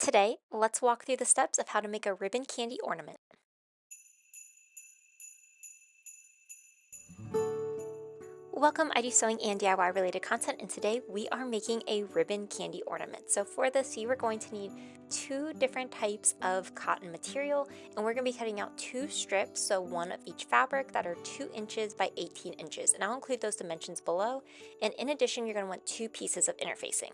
Today, let's walk through the steps of how to make a ribbon candy ornament. Welcome, I do sewing and DIY related content, and today we are making a ribbon candy ornament. So for this, you are going to need two different types of cotton material, and we're going to be cutting out two strips, so one of each fabric that are 2 inches by 18 inches, and I'll include those dimensions below. And in addition, you're going to want 2 pieces of interfacing.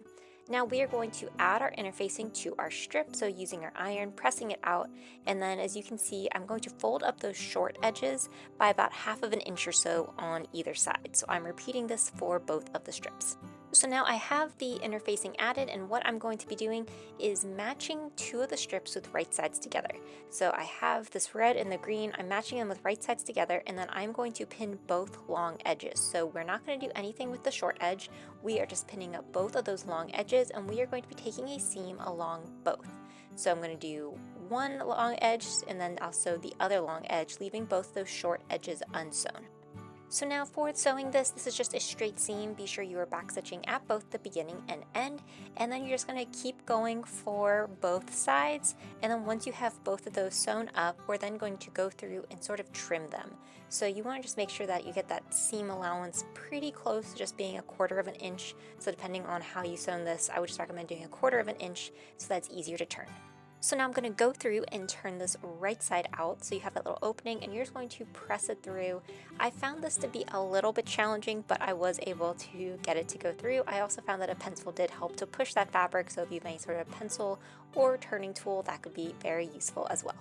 Now we are going to add our interfacing to our strip, so using our iron, pressing it out, and then as you can see, I'm going to fold up those short edges by about 1/2 of an inch or so on either side. So I'm repeating this for both of the strips. So now I have the interfacing added, and what I'm going to be doing is matching 2 of the strips with right sides together. So I have this red and the green, I'm matching them with right sides together, and then I'm going to pin both long edges. So we're not going to do anything with the short edge, we are just pinning up both of those long edges, and we are going to be taking a seam along both. So I'm going to do one long edge and then also the other long edge, leaving both those short edges unsewn. So now for sewing this is just a straight seam. Be sure you are back stitching at both the beginning and end, and then you're just going to keep going for both sides, and then once you have both of those sewn up, we're then going to go through and sort of trim them. So you want to just make sure that you get that seam allowance pretty close to just being 1/4 of an inch. So depending on how you sew this, I would just recommend doing 1/4 of an inch so that's easier to turn. So now I'm going to go through and turn this right side out, so you have that little opening and you're just going to press it through. I found this to be a little bit challenging, but I was able to get it to go through. I also found that a pencil did help to push that fabric, so if you have any sort of pencil or turning tool, that could be very useful as well.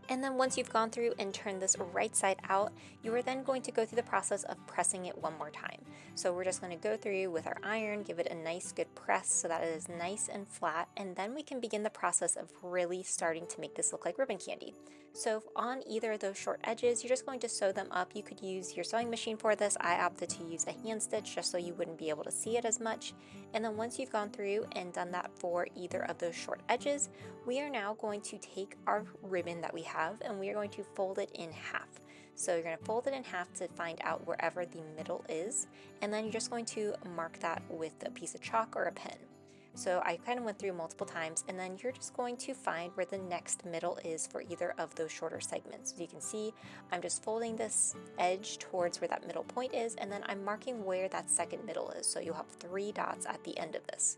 And then once you've gone through and turned this right side out, you are then going to go through the process of pressing it one more time. So we're just going to go through with our iron, give it a nice good press so that it is nice and flat, and then we can begin the process of really starting to make this look like ribbon candy. So on either of those short edges, you're just going to sew them up. You could use your sewing machine for this. I opted to use a hand stitch just so you wouldn't be able to see it as much. And then once you've gone through and done that for either of those short edges, we are now going to take our ribbon that we have and we are going to fold it in half. So you're going to fold it in half to find out wherever the middle is, and then you're just going to mark that with a piece of chalk or a pen. So I kind of went through multiple times, and then you're just going to find where the next middle is for either of those shorter segments. As you can see, I'm just folding this edge towards where that middle point is, and then I'm marking where that second middle is. So you'll have 3 dots at the end of this.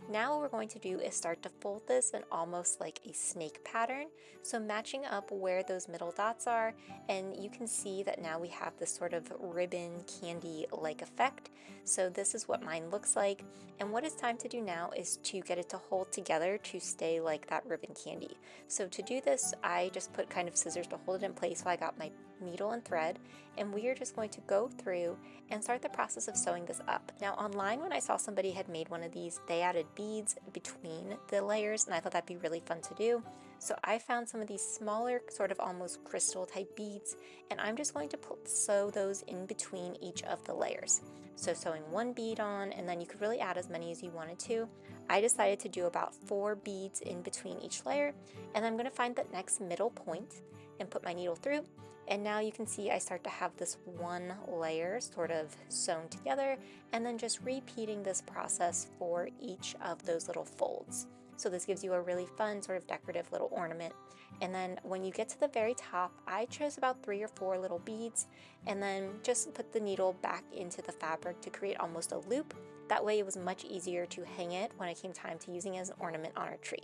Now what we're going to do is start to fold this in almost like a snake pattern. So matching up where those middle dots are, and you can see that now we have this sort of ribbon candy-like effect. So this is what mine looks like. And what it's time to do now is to get it to hold together to stay like that ribbon candy. So to do this, I just put kind of scissors to hold it in place while I got my needle and thread, and we are just going to go through and start the process of sewing this up. Now online, when I saw somebody had made one of these, they added beads between the layers, and I thought that'd be really fun to do. So I found some of these smaller, sort of almost crystal type beads, and I'm just going to sew those in between each of the layers. So sewing one bead on, and then you could really add as many as you wanted to. I decided to do about 4 beads in between each layer, and I'm going to find that next middle point and put my needle through. And now you can see I start to have this one layer sort of sewn together, and then just repeating this process for each of those little folds. So this gives you a really fun sort of decorative little ornament. And then when you get to the very top, I chose about 3 or 4 little beads, and then just put the needle back into the fabric to create almost a loop. That way it was much easier to hang it when it came time to using it as an ornament on our tree.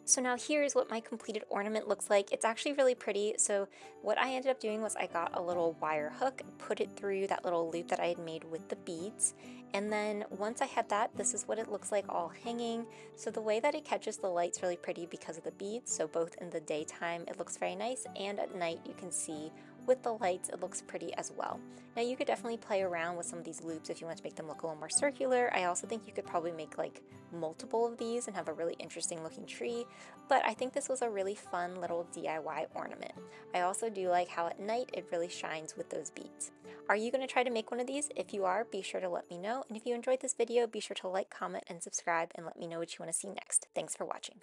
So now here's what my completed ornament looks like. It's actually really pretty. So what I ended up doing was I got a little wire hook, put it through that little loop that I had made with the beads. And then once I had that, this is what it looks like all hanging. So the way that it catches the light's really pretty because of the beads. So both in the daytime, it looks very nice, and at night you can see with the lights, it looks pretty as well. Now you could definitely play around with some of these loops if you want to make them look a little more circular. I also think you could probably make like multiple of these and have a really interesting looking tree, but I think this was a really fun little DIY ornament. I also do like how at night it really shines with those beads. Are you going to try to make one of these? If you are, be sure to let me know, and if you enjoyed this video, be sure to like, comment, and subscribe, and let me know what you want to see next. Thanks for watching.